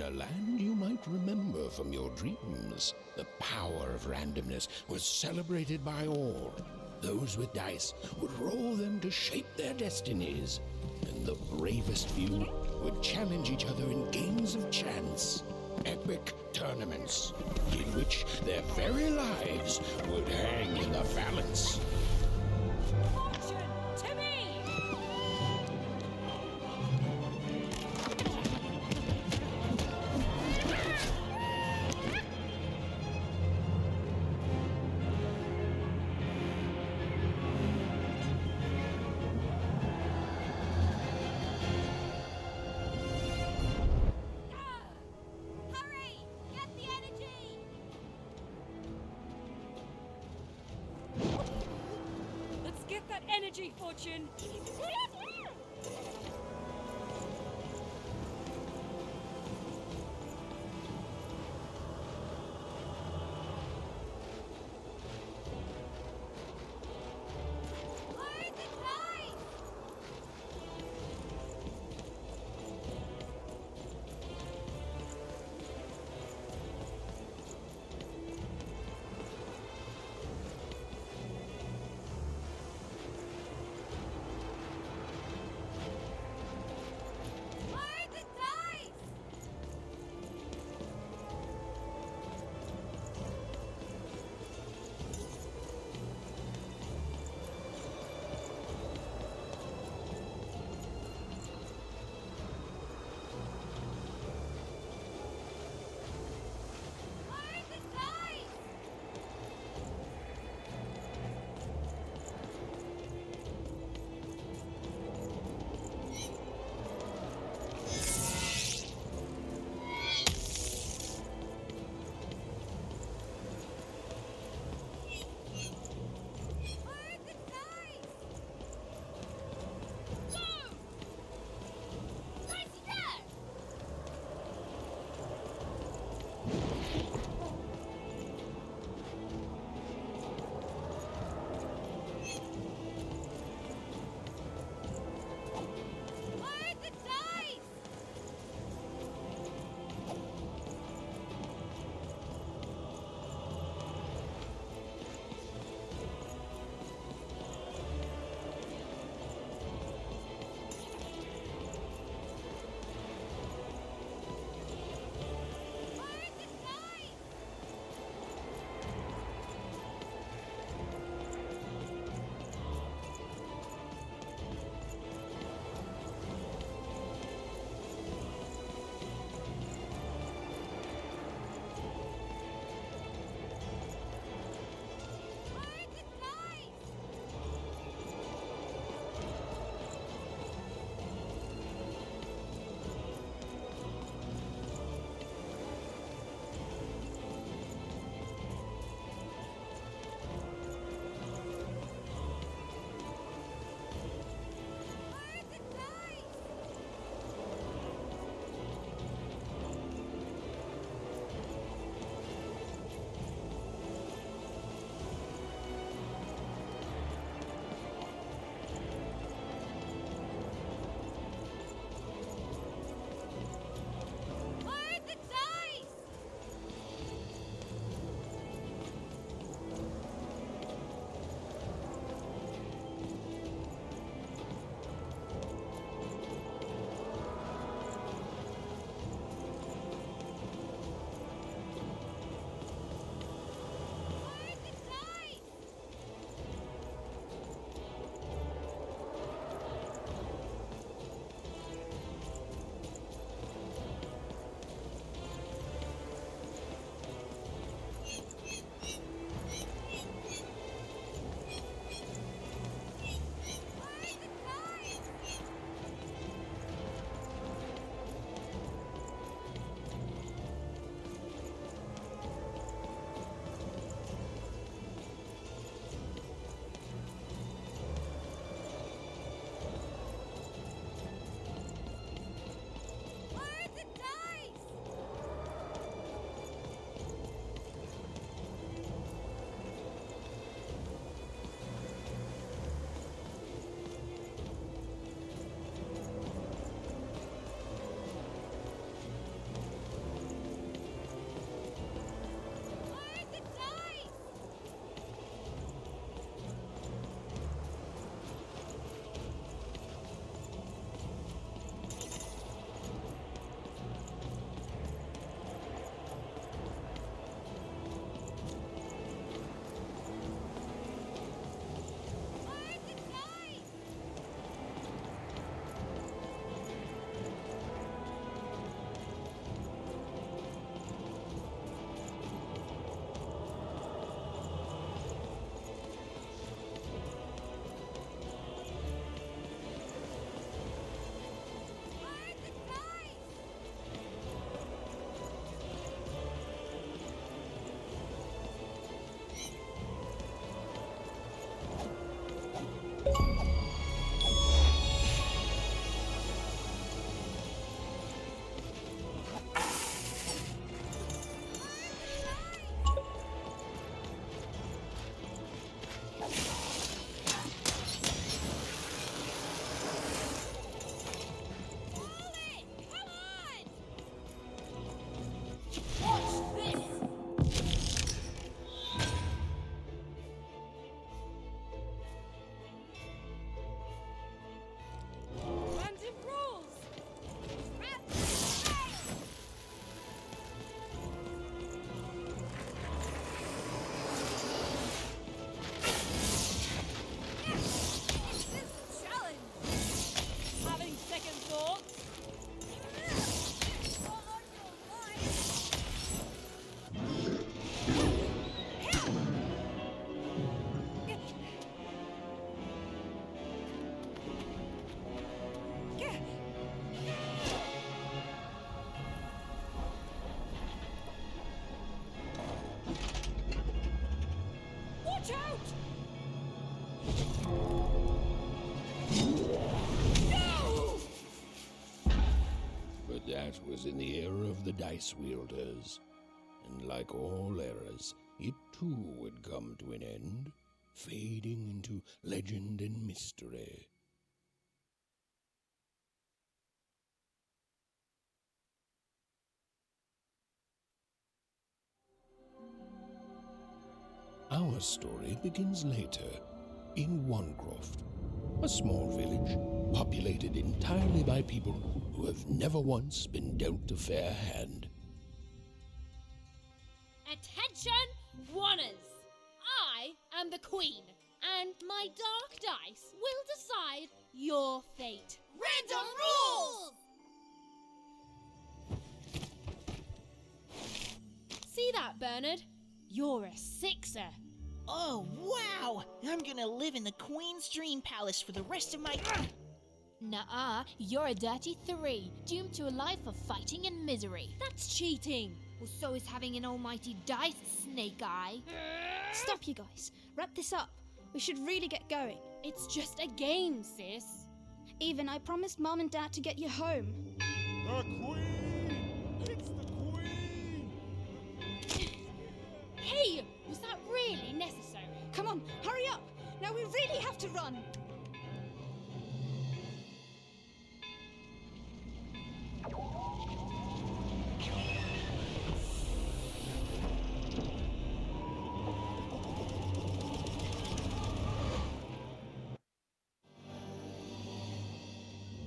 a land you might remember from your dreams. The power of randomness was celebrated by all. Those with dice would roll them to shape their destinies, and the bravest few would challenge each other in games of chance. Epic tournaments in which their very lives would hang in the balance. Fortune to me! Hurry! Get the energy! Let's get that energy, Fortune! Load the dice! was in the era of the dice wielders, and like all eras, it too would come to an end, fading into legend and mystery. Our story begins later, in Wanecroft, a small village populated entirely by people who have never once been dealt a fair hand. Attention, Wanners! I am the Queen, and my dark dice will decide your fate. Random rules! See that, Bernard? You're a 6er. Oh, wow! I'm gonna live in the Queen's Dream Palace for the rest of my... Nuh-uh, you're a dirty 3, doomed to a life of fighting and misery. That's cheating. Well, so is having an almighty dice, Snake Eye. Stop, you guys. Wrap this up. We should really get going. It's just a game, sis. Even, I promised Mom and Dad to get you home. The Queen! It's the Queen! Hey, was that really necessary? Come on, hurry up! Now we really have to run!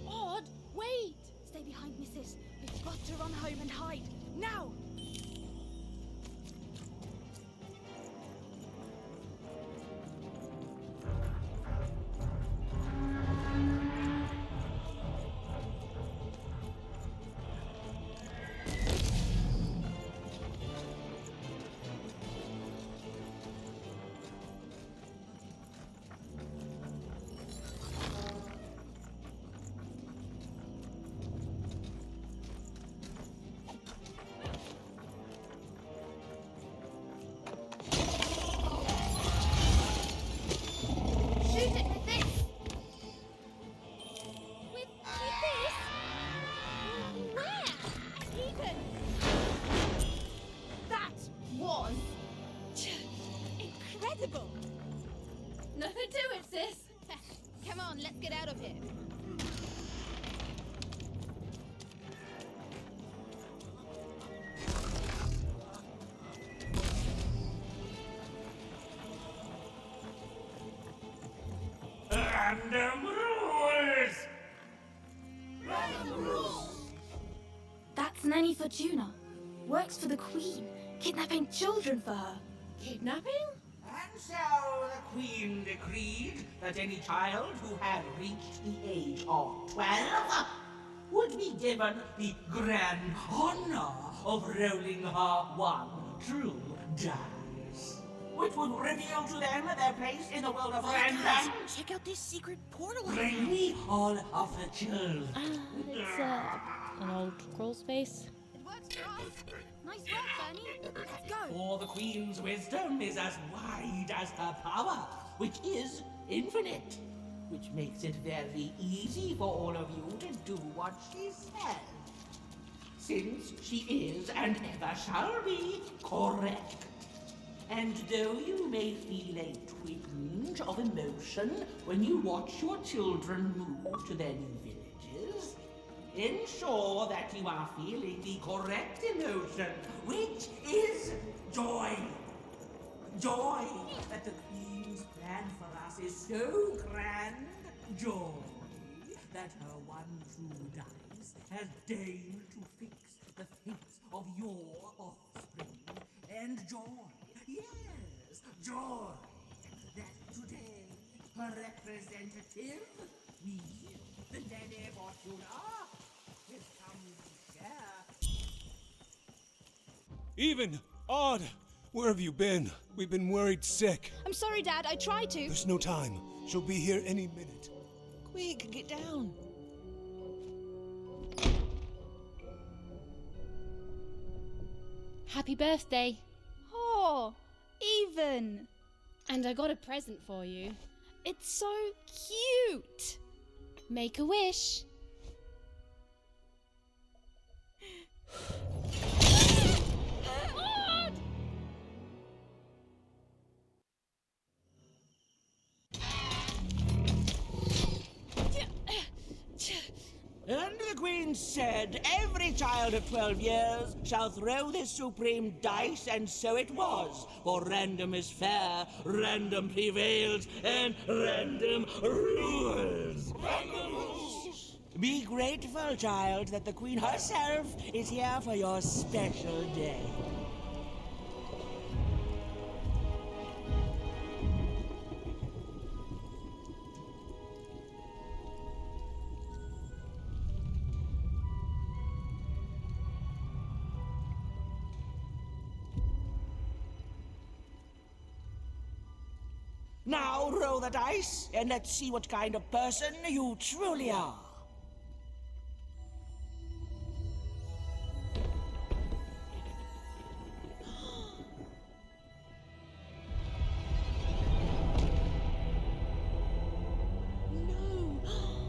Odd, wait! Stay behind me, sis. We've got to run home and hide. Now! Shoot it with this! With this? Where? Ethan! That was... Incredible! Nothing to it, sis. Come on, let's get out of here. Random rules! That's Nanny Fortuna. Works for the Queen, kidnapping children for her. Kidnapping? And so the Queen decreed that any child who had reached the age of 12 would be given the grand honor of rolling her one true dice, which would reveal to them their place in the world of random. Check out this secret portal. Bring me all of the children. It's, an old crawl space. It works for us. Nice work, Bernie. Let's go. For the Queen's wisdom is as wide as her power, which is infinite, which makes it very easy for all of you to do what she says, since she is and ever shall be correct. And though you may feel a twinge of emotion when you watch your children move to their new villages, ensure that you are feeling the correct emotion, which is joy. Joy that the Queen's plan for us is so grand. Joy that her one true dice has deigned to fix the fates of your offspring. And joy, yes, joy that today her representative, me, the Lady Fortuna, has come to share. Even! Odd! Where have you been? We've been worried sick. I'm sorry, Dad. I tried to. There's no time. She'll be here any minute. Quick, get down. Happy birthday. Oh, Even. And I got a present for you. It's so cute. Make a wish. And the Queen said, every child of 12 years shall throw this supreme dice, and so it was. For random is fair, random prevails, and random rules. Random rules! Be grateful, child, that the Queen herself is here for your special day. Now roll the dice, and let's see what kind of person you truly are.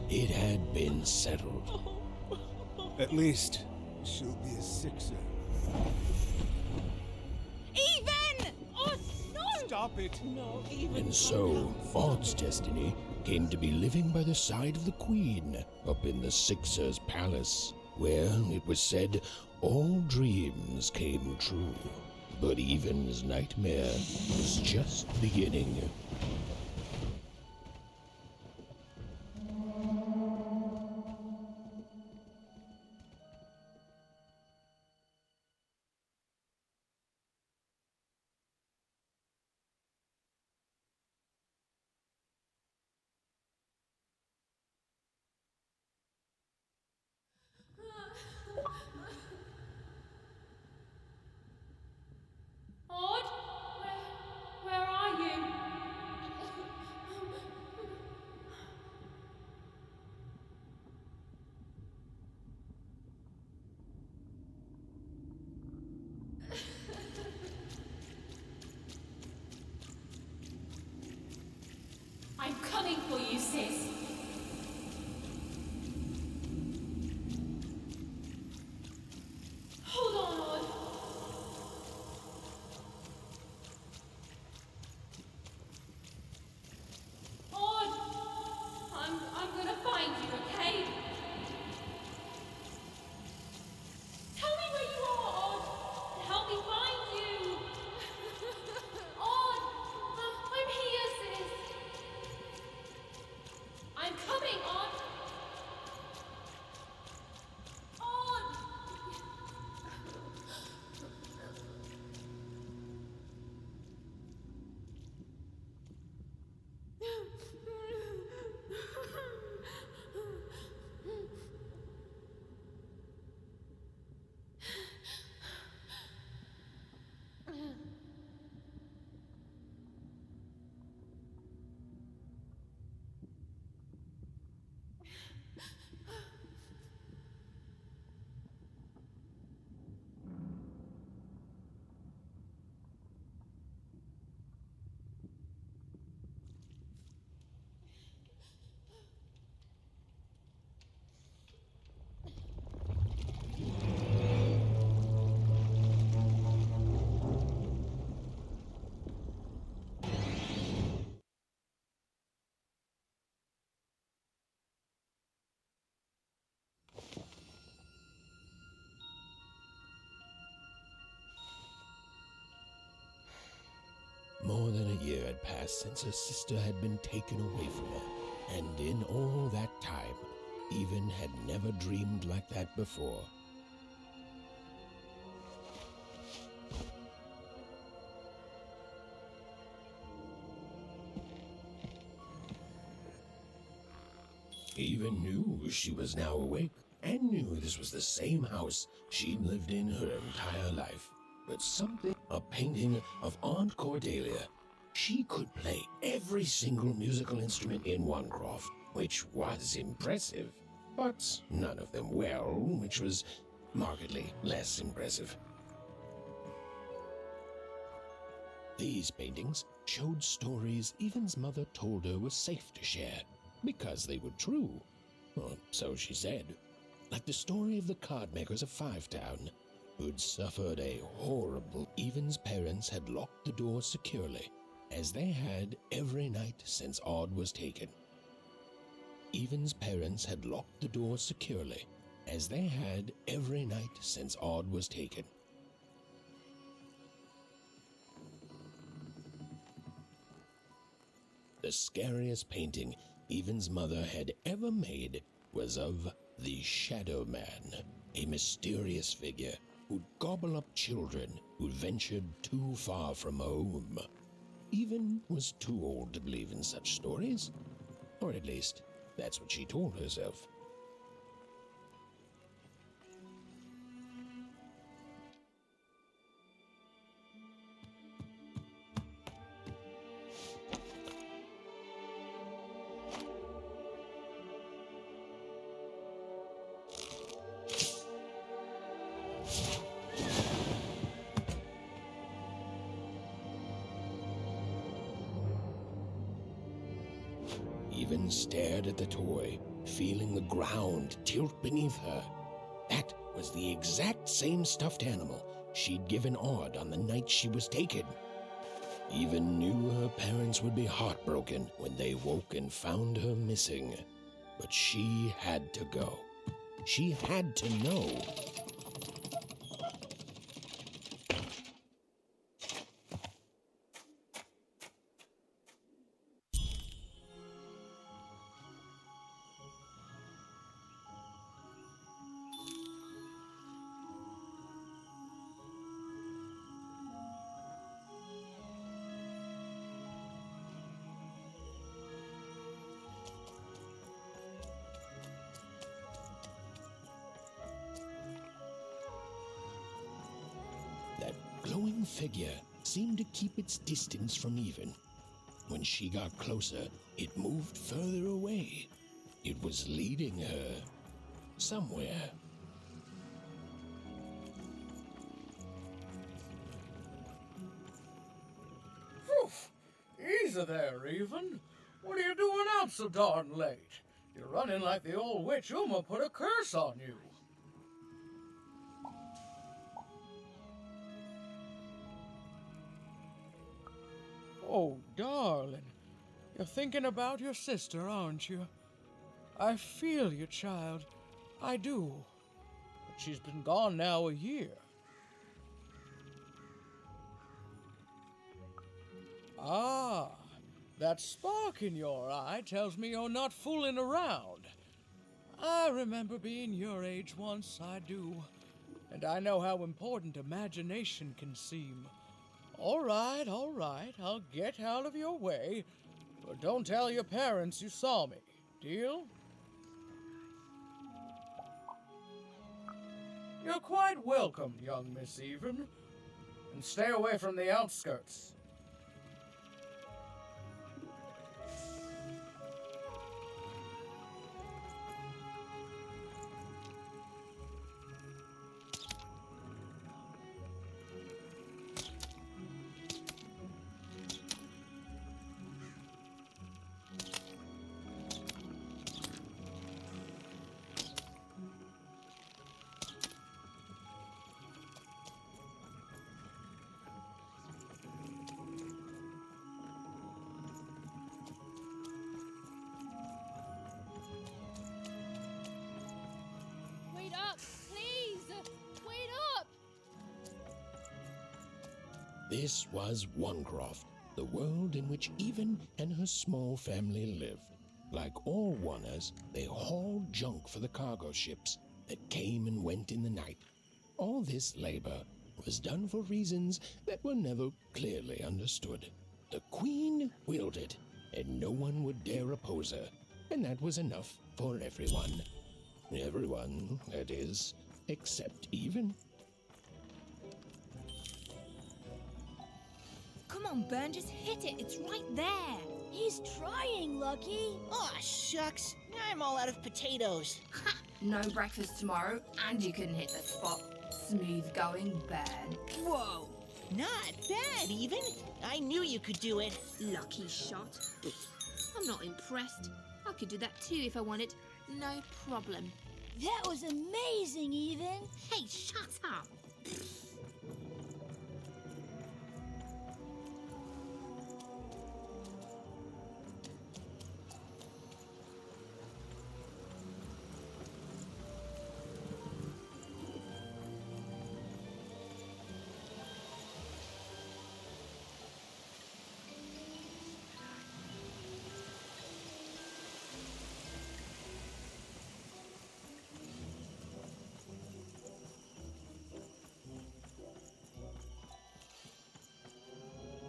It had been settled. At least, she'll be a sixer. Even! Oh, no! Stop it! No, even And so, Odd's destiny came to be living by the side of the Queen up in the Sixer's palace, where, it was said, all dreams came true. But Even's nightmare was just beginning. Odd? Where are you? I'm coming for you, sis. Hold on, Odd. Odd! I'm gonna find you, okay? Tell me where you are, Odd! Help me find you! Odd! I'm here, sis! I'm coming, Odd! Odd! More than a year had passed since her sister had been taken away from her, and in all that time, Even had never dreamed like that before. Even knew she was now awake, and knew this was the same house she'd lived in her entire life. But something, a painting of Aunt Cordelia. She could play every single musical instrument in Onecroft, which was impressive, but none of them well, which was markedly less impressive. These paintings showed stories Even's mother told her were safe to share, because they were true. Or so she said. like the story of the card makers of Five Town, who'd suffered a horrible. Evan's parents had locked the door securely, as they had every night since Odd was taken. Evan's parents had locked the door securely, as they had every night since Odd was taken. The scariest painting Evan's mother had ever made was of the Shadow Man, a mysterious figure who'd gobble up children who'd ventured too far from home. Evan was too old to believe in such stories, or at least that's what she told herself. Even stared at the toy, feeling the ground tilt beneath her. That was the exact same stuffed animal she'd given Odd on the night she was taken. Even knew her parents would be heartbroken when they woke and found her missing. But she had to go. She had to know. That glowing figure seemed to keep its distance from Even. When she got closer, it moved further away. It was leading her somewhere. Oof! Easy there, Even. What are you doing out so darn late? You're running like the old witch Uma put a curse on you. Oh, darling, you're thinking about your sister, aren't you? I feel you, child. I do. But she's been gone now a year. Ah, that spark in your eye tells me you're not fooling around. I remember being your age once, I do. And I know how important imagination can seem. All right, I'll get out of your way. But don't tell your parents you saw me. Deal? You're quite welcome, young Miss Even. And stay away from the outskirts. Wait up, please! Wait up! This was Onecroft, the world in which Even and her small family lived. Like all Oners, they hauled junk for the cargo ships that came and went in the night. All this labor was done for reasons that were never clearly understood. The Queen willed it, and no one would dare oppose her, and that was enough for everyone. Everyone, that is, except Even. Come on, Ben, just hit it. It's right there. He's trying, Lucky. Aw, shucks. I'm all out of potatoes. No breakfast tomorrow, and you couldn't hit the spot. Smooth going, Ben. Whoa. Not bad, Even. I knew you could do it. Lucky shot. I'm not impressed. I could do that too if I wanted. No problem. That was amazing, Even. Hey, shut up!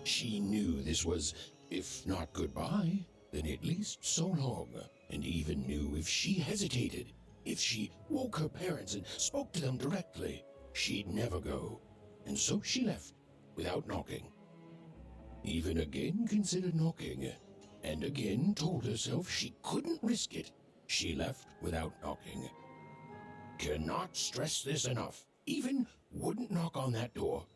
She knew this was, if not goodbye, then at least so long, and even knew if she hesitated, if she woke her parents and spoke to them directly, she'd never go. And so she left, without knocking. Even again considered knocking, and again told herself she couldn't risk it. She left without knocking. Cannot stress this enough. Even wouldn't knock on that door.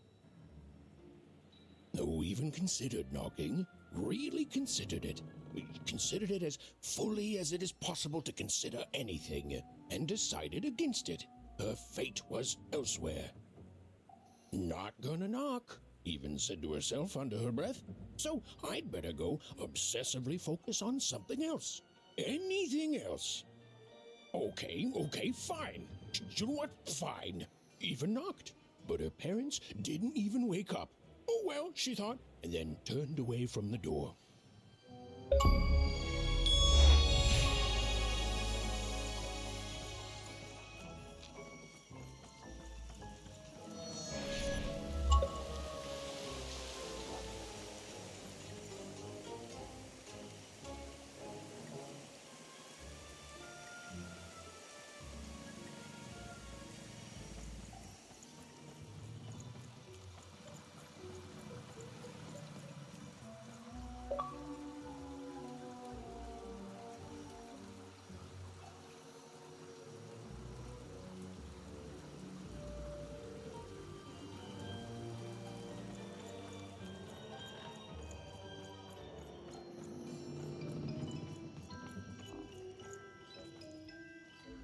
Though even considered knocking, really considered it. Considered it as fully as it is possible to consider anything, and decided against it. Her fate was elsewhere. Not gonna knock, even said to herself under her breath. So I'd better go obsessively focus on something else. Anything else. Okay, fine. You know what? Fine. Even knocked. But her parents didn't even wake up. Oh well, she thought, and then turned away from the door.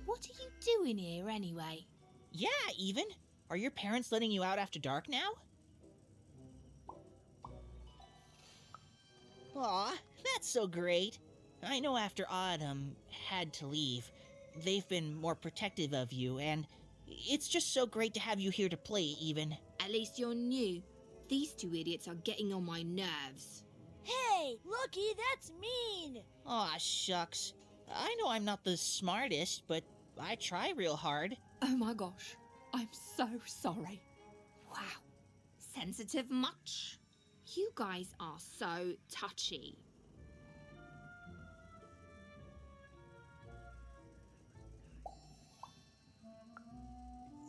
What are you doing here anyway? Yeah, Even. Are your parents letting you out after dark now? Aw, that's so great. I know after Autumn had to leave, they've been more protective of you, and it's just so great to have you here to play, Even. At least you're new. These two idiots are getting on my nerves. Hey, Lucky, that's mean. Aw, shucks. I know I'm not the smartest, but I try real hard. Oh my gosh, I'm so sorry. Wow, sensitive much? You guys are so touchy.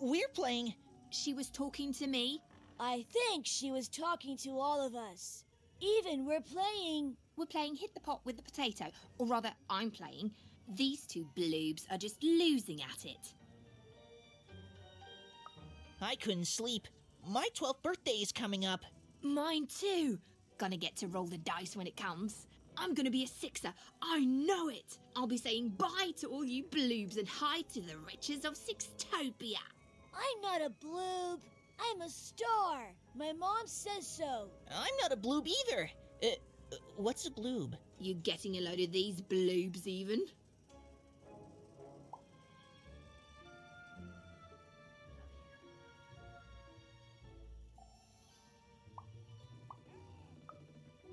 We're playing... She was talking to me. I think she was talking to all of us. Even we're playing... We're playing Hit the Pot with the Potato. Or rather, I'm playing. These two bloobs are just losing at it. I couldn't sleep. My 12th birthday is coming up. Mine too. Gonna get to roll the dice when it comes. I'm gonna be a sixer. I know it. I'll be saying bye to all you bloobs and hi to the riches of Sixtopia. I'm not a bloob. I'm a star. My mom says so. I'm not a bloob either. What's a bloob? You getting a load of these bloobs even?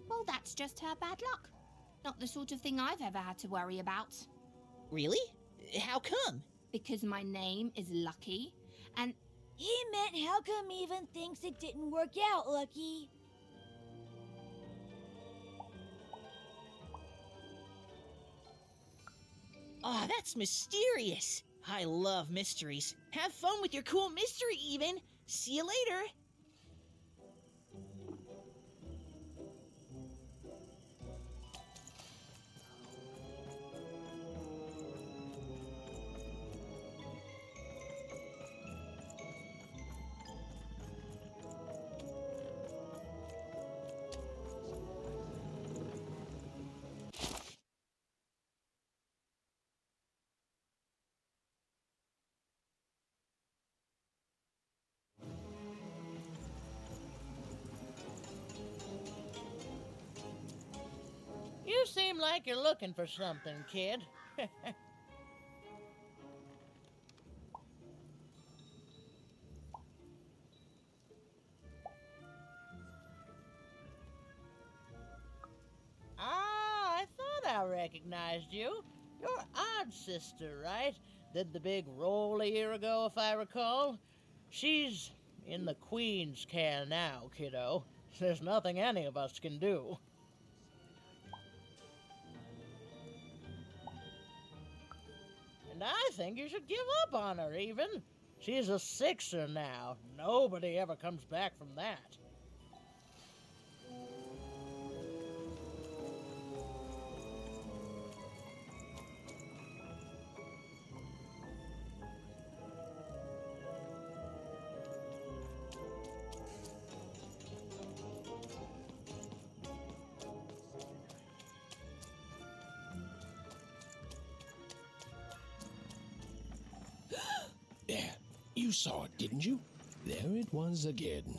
Well, that's just her bad luck. Not the sort of thing I've ever had to worry about. Really? How come? Because my name is Lucky, and... He meant how come Even thinks it didn't work out, Lucky? Aw, that's mysterious. I love mysteries. Have fun with your cool mystery, Even. See you later. You seem like you're looking for something, kid. I thought I recognized you. You're Odd's sister, right? Did the big roll a year ago, if I recall. She's in the Queen's care now, kiddo. There's nothing any of us can do. And I think you should give up on her, even. She's a sixer now. Nobody ever comes back from that. There, you saw it, didn't you? There it was again.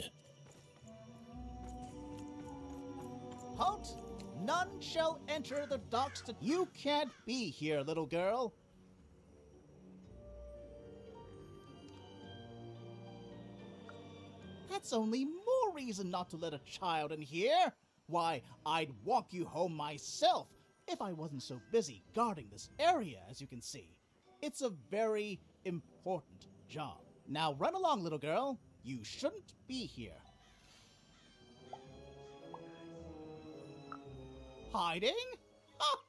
Halt! None shall enter the docks to... You can't be here, little girl. That's only more reason not to let a child in here. Why, I'd walk you home myself if I wasn't so busy guarding this area, as you can see. It's a very important job. Now run along, little girl. You shouldn't be here. Hiding? Ah,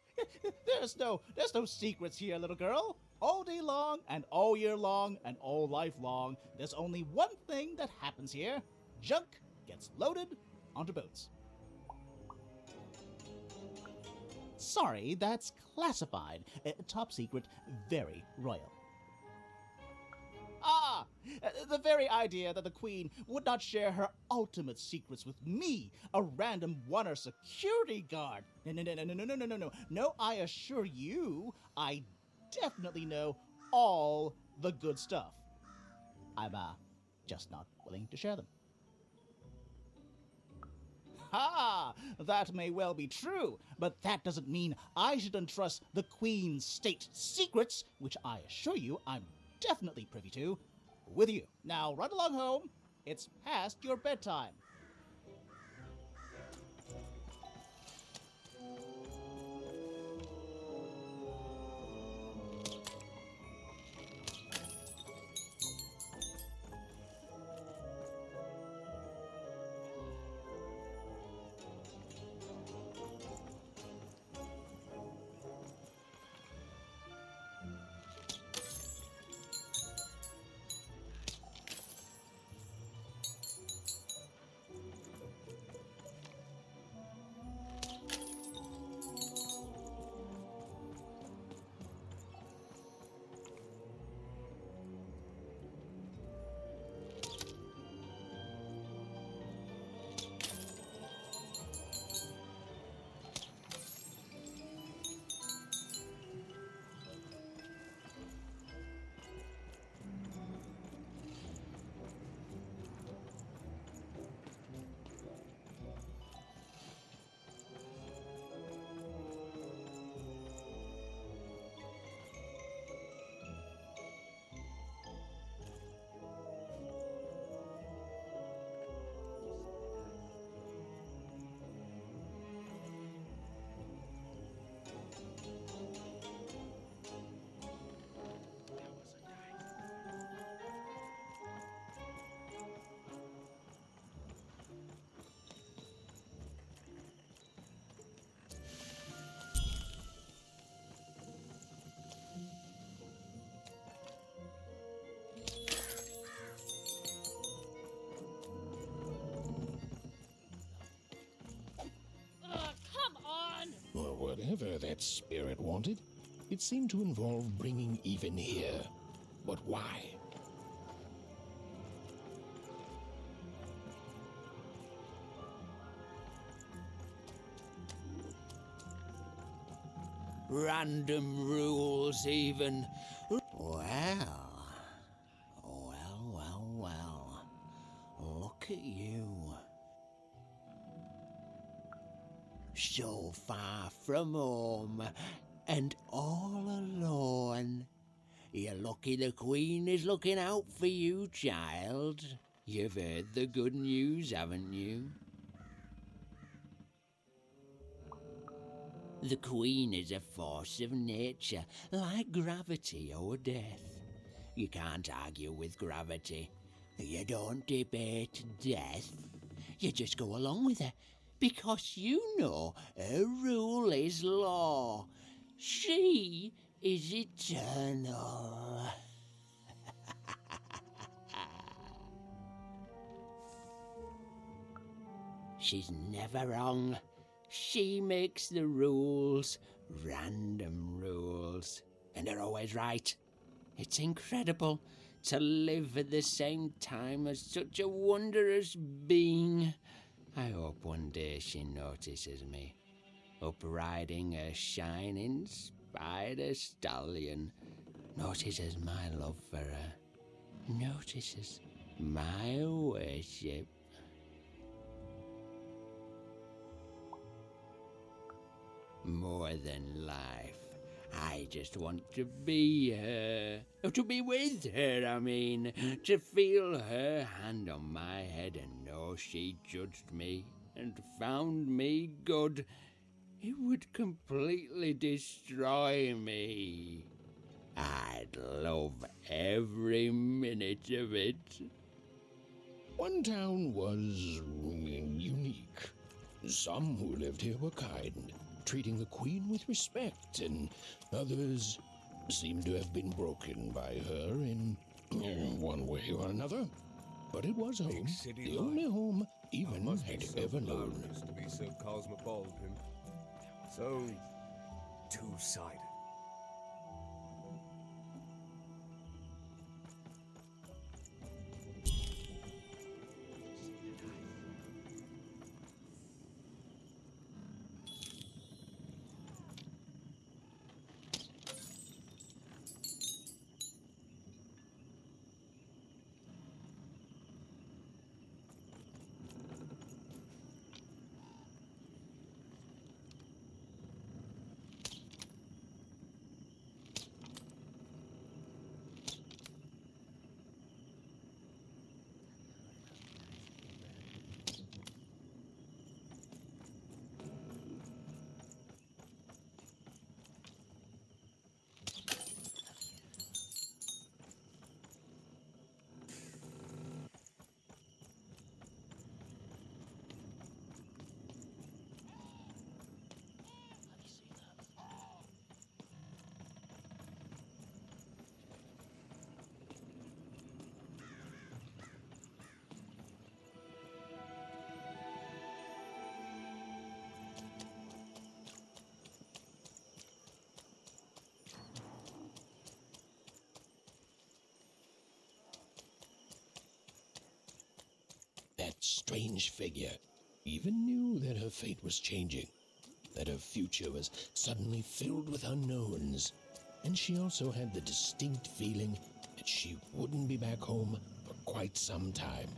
there's no secrets here, little girl. All day long and all year long and all life long, there's only one thing that happens here. Junk gets loaded onto boats. Sorry, that's classified. Top secret, very royal. Ah! The very idea that the Queen would not share her ultimate secrets with me, a random Oneer security guard. No. No, I assure you, I definitely know all the good stuff. I'm, just not willing to share them. Ha! That may well be true, but that doesn't mean I should entrust the Queen's state secrets, which I assure you I'm definitely privy to, with you. Now run along home. It's past your bedtime. Well, whatever that spirit wanted, it seemed to involve bringing even here. But why? Random rules, even. Well. Look at you. so far from home and all alone. You're lucky the Queen is looking out for you, child. You've heard the good news, haven't you? The Queen is a force of nature, like gravity or death. You can't argue with gravity. You don't debate death. You just go along with her, because you know her rule is law. She is eternal. She's never wrong. She makes the rules, random rules, and they're always right. It's incredible to live at the same time as such a wondrous being. I hope one day she notices me, up riding a shining spider stallion, notices my love for her, notices my worship. More than life, I just want to be her. To be with her, I mean. To feel her hand on my head and know she judged me and found me good. It would completely destroy me. I'd love every minute of it. One town was unique. Some who lived here were kind, treating the Queen with respect, and others seemed to have been broken by her in one way or another. But it was home, the only home even had ever known. To be so cosmopolitan, so two-sided. That strange figure even knew that her fate was changing, that her future was suddenly filled with unknowns, and she also had the distinct feeling that she wouldn't be back home for quite some time.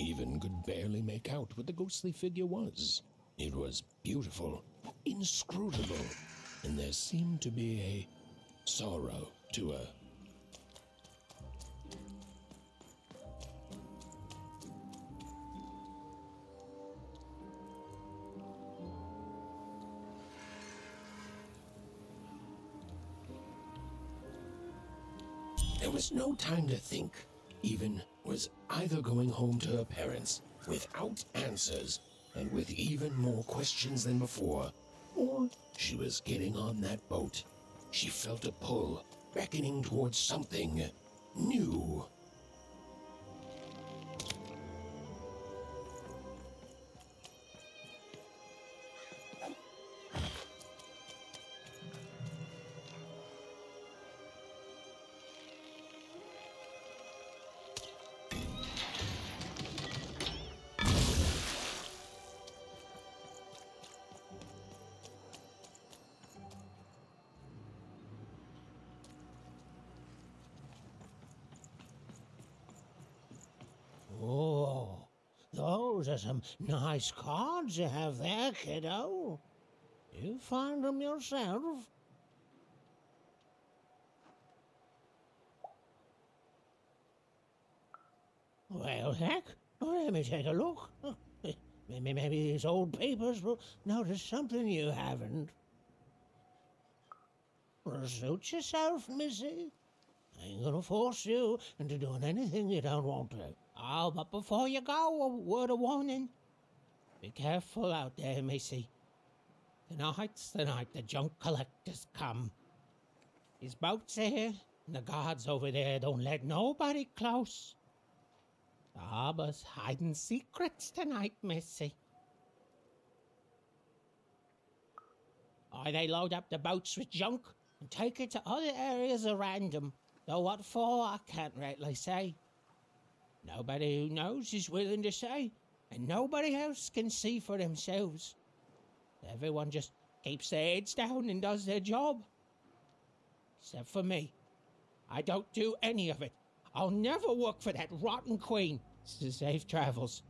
even could barely make out what the ghostly figure was. It was beautiful, inscrutable, and there seemed to be a sorrow to her. There was no time to think. Even was either going home to her parents without answers and with even more questions than before, or she was getting on that boat. She felt a pull, beckoning towards something new. Oh, those are some nice cards you have there, kiddo. You find them yourself? Well, heck, let me take a look. Maybe these old papers will notice something you haven't. Suit yourself, missy. I ain't gonna force you into doing anything you don't want to. Oh, but before you go, a word of warning. Be careful out there, missy. Tonight's the night the junk collectors come. His boat's here, and the guards over there don't let nobody close. The harbor's hiding secrets tonight, missy. Or they load up the boats with junk and take it to other areas at random. Though what for, I can't rightly say. Nobody who knows is willing to say, and nobody else can see for themselves. Everyone just keeps their heads down and does their job. Except for me. I don't do any of it. I'll never work for that rotten queen. Safe travels.